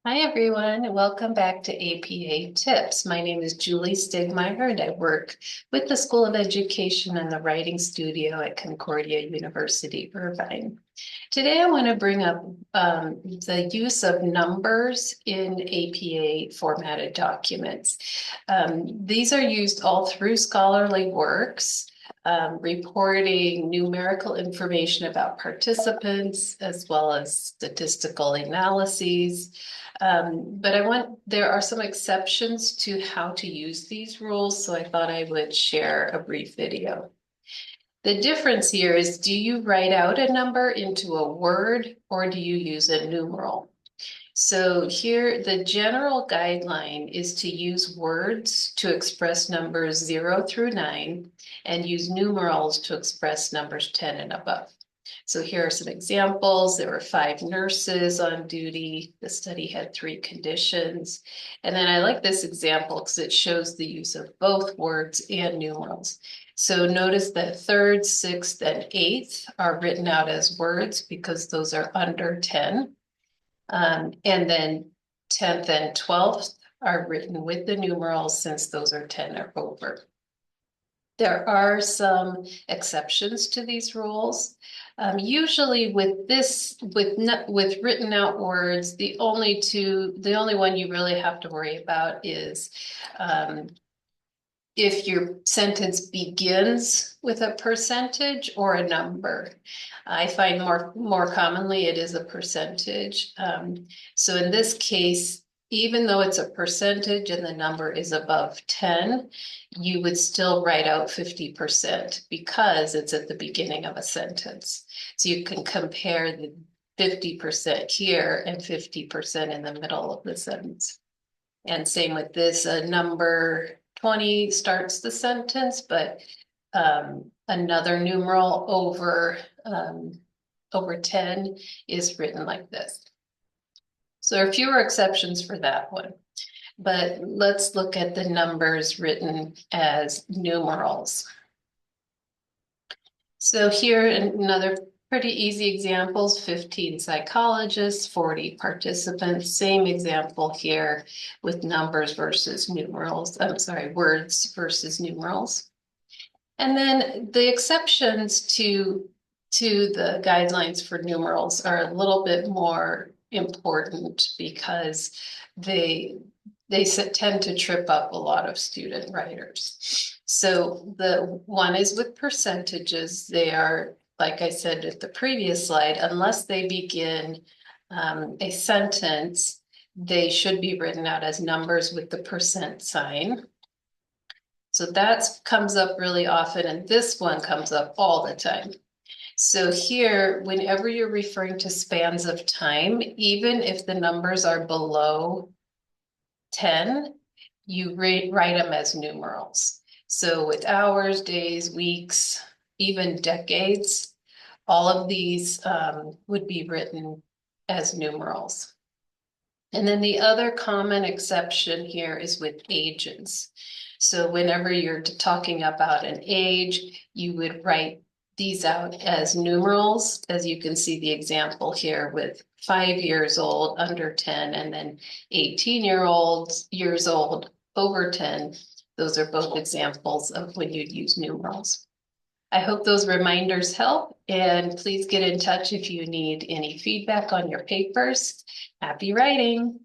Hi, everyone, and welcome back to APA Tips. My name is Julie Stigmeyer, and I work with the School of Education and the Writing Studio at Concordia University, Irvine. Today, I want to bring up the use of numbers in APA formatted documents. These are used all through scholarly works, reporting numerical information about participants, as well as statistical analyses. But there are some exceptions to how to use these rules, so I thought I would share a brief video. The difference here is, do you write out a number into a word or do you use a numeral? So here, the general guideline is to use words to express numbers 0 through 9 and use numerals to express numbers 10 and above. So here are some examples. There were 5 nurses on duty. The study had 3 conditions. And then I like this example because it shows the use of both words and numerals. So notice that third, sixth, and eighth are written out as words because those are under 10. And then 10th and 12th are written with the numerals since those are 10 or over. There are some exceptions to these rules. Usually with written out words, the only one you really have to worry about is if your sentence begins with a percentage or a number. I find more commonly it is a percentage. So in this case, even though it's a percentage and the number is above 10, you would still write out 50% because it's at the beginning of a sentence. So you can compare the 50% here and 50% in the middle of the sentence. And same with this, number 20 starts the sentence, but another numeral over 10 is written like this. So there are fewer exceptions for that one. But let's look at the numbers written as numerals. So here, another pretty easy examples, 15 psychologists, 40 participants, same example here with numbers versus numerals. I'm sorry, words versus numerals. And then the exceptions to the guidelines for numerals are a little bit more important because they tend to trip up a lot of student writers. So the one is with percentages. They are, like I said at the previous slide, unless they begin a sentence, they should be written out as numbers with the percent sign. So that comes up really often, and this one comes up all the time. So here, whenever you're referring to spans of time, even if the numbers are below 10, you write them as numerals. So with hours, days, weeks, even decades, all of these would be written as numerals. And then the other common exception here is with ages. So whenever you're talking about an age, you would write these out as numerals, as you can see the example here with 5 years old, under 10, and then 18 years old, over 10. Those are both examples of when you'd use numerals. I hope those reminders help, and please get in touch if you need any feedback on your papers. Happy writing.